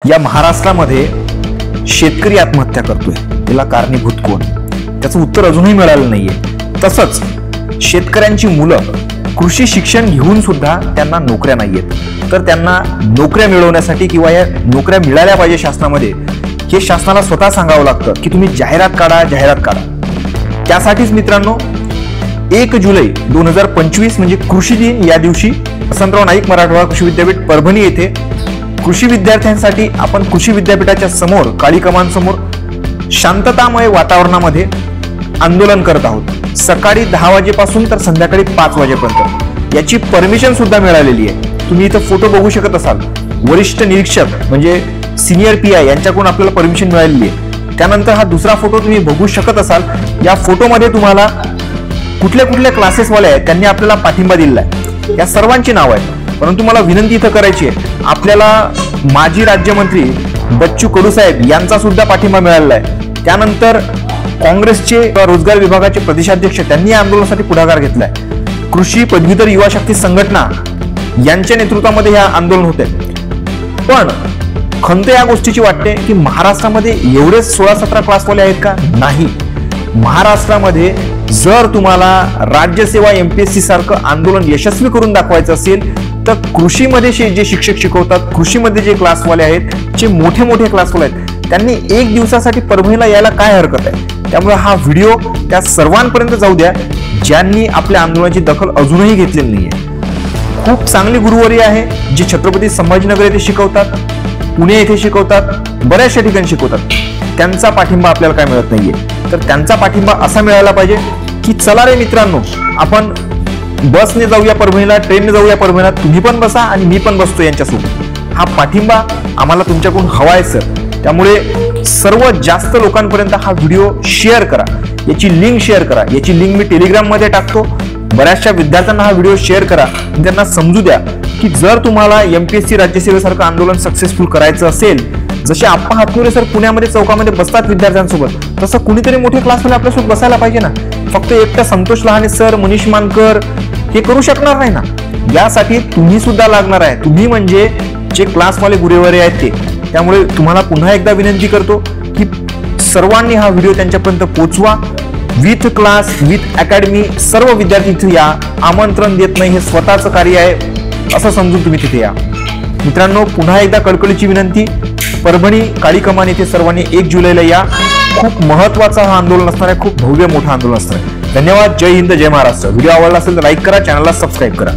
या महाराष्ट्रामध्ये शेतकरी आत्महत्या करतोय, त्याला कारणीभूत कोण? त्याचं उत्तर अजूनही मिळालं नाहीये। तसंच शेतकऱ्यांची मुलं कृषी शिक्षण घेऊन सुद्धा त्यांना नोकऱ्या नाहीयेत, तर त्यांना नोकऱ्या मिळवण्यासाठी किंवा या नोकऱ्या मिळाल्या पाहिजे शासनामध्ये, हे शासनाला स्वतः सांगावं लागतं की तुम्ही जाहिरात काढा। त्यासाठीच मित्रांनो 1 जुलै 2025 म्हणजे कृषी दिन या दिवशी वसंतराव नाईक मराठवाडा कृषी विद्यापीठ परभणी येथे कृषी विद्यार्थ्यांसाठी आपण कृषी विद्यापीठाच्या समोर काळी कमान समोर शांततामय वातावरणामध्ये आंदोलन करत आहोत। सकाळी 10 वाजेपासून तर संध्याकाळी 5 वाजेपर्यंत याची परमिशन सुद्धा मिळालेली आहे। तुम्ही इथं फोटो बघू शकत असाल, वरिष्ठ निरीक्षक म्हणजे सिनियर पीआय यांच्याकडून आपल्याला परमिशन मिळालेली आहे। त्यानंतर हा दुसरा फोटो तुम्ही बघू शकत असाल, या फोटोमध्ये तुम्हाला कुठले क्लासेस वाले आहेत त्यांनी आपल्याला पाठिंबा दिलेला आहे, या सर्वांची नाव आहे। परंतु मला विनंती इथं करायची आहे, आपल्याला माजी राज्यमंत्री बच्चू कडू साहेब यांचा सुद्धा पाठिंबा मिळालेला आहे। त्यानंतर काँग्रेसचे रोजगार विभागाचे प्रदेशाध्यक्ष त्यांनी या आंदोलनासाठी पुढाकार घेतलाय। कृषी पदवीधर युवा शक्ती संघटना यांच्या नेतृत्वामध्ये हे आंदोलन होते। पण खंत या गोष्टीची वाटते की महाराष्ट्रामध्ये एवढे 16-17 क्लासवाले आहेत का? नाही। महाराष्ट्रामध्ये जर तुम्हाला राज्यसेवा एमपीएससी सारखं आंदोलन यशस्वी करून दाखवायचं असेल तर कृषीमध्ये जे शिक्षक शिकवतात, कृषीमध्ये जे क्लासवाले आहेत, जे मोठे क्लासवाले आहेत, त्यांनी 1 दिवसासाठी परभणीला यायला काय हरकत आहे? त्यामुळे हा व्हिडिओ त्या सर्वांपर्यंत जाऊ द्या ज्यांनी आपल्या आंदोलनाची दखल अजूनही घेतलेली नाहीये। खूप चांगली गुरुवारी आहे, जे छत्रपती संभाजीनगर येथे शिकवतात, पुणे येथे शिकवतात, बऱ्याचशा ठिकाणी शिकवतात, त्यांचा पाठिंबा आपल्याला काय मिळत नाहीये। तर त्यांचा पाठिंबा असा मिळाला पाहिजे की चला रे मित्रांनो, आपण बसने जाऊया परभणीला, ट्रेनने जाऊया परभणीला, तुम्ही पण बसा आणि मी पण बसतो यांच्यासोबत। हा पाठिंबा आम्हाला तुमच्याकडून हवा आहे सर। त्यामुळे सर्वात जास्त लोकांपर्यंत हा व्हिडिओ शेअर करा, याची लिंक शेअर करा। याची लिंक मी टेलिग्राम मध्ये टाकतो। बऱ्याचशा विद्यार्थ्यांना हा व्हिडिओ शेअर करा, त्यांना समजू द्या की जर तुम्हाला एमपीएससी राज्यसेवेसारखं आंदोलन सक्सेसफुल करायचं असेल, जसे आप्पा हातनुरे सर पुण्यामध्ये चौकामध्ये बसतात विद्यार्थ्यांसोबत, तसं कुणीतरी मोठे क्लासमध्ये आपल्यासोबत बसायला पाहिजे ना। फक्त एकटा संतोष लहाने सर, मनीष मानकर हे करू शकणार नाही ना। यासाठी तुम्ही सुद्धा लागणार आहे, तुम्ही म्हणजे जे क्लासवाले गुरेवारे आहेत ते। त्यामुळे तुम्हाला पुन्हा एकदा विनंती करतो की सर्वांनी हा व्हिडिओ त्यांच्यापर्यंत पोहोचवा। विथ क्लास, विथ अकॅडमी, सर्व विद्यार्थी इथे या। आमंत्रण देत नाही, हे स्वतःचं कार्य आहे असं समजून तुम्ही तिथे या। मित्रांनो, पुन्हा एकदा कळकळीची विनंती, परभणी काळी कमान येथे सर्वांनी 1 जुलैला या। खूप महत्त्वाचं हा आंदोलन असणार आहे, खूप भव्य मोठं आंदोलन असणार आहे। धन्यवाद। जय हिंद, जय महाराष्ट्र। व्हिडिओ आवडला असेल तर लाईक करा, चॅनलला सबस्क्राईब करा।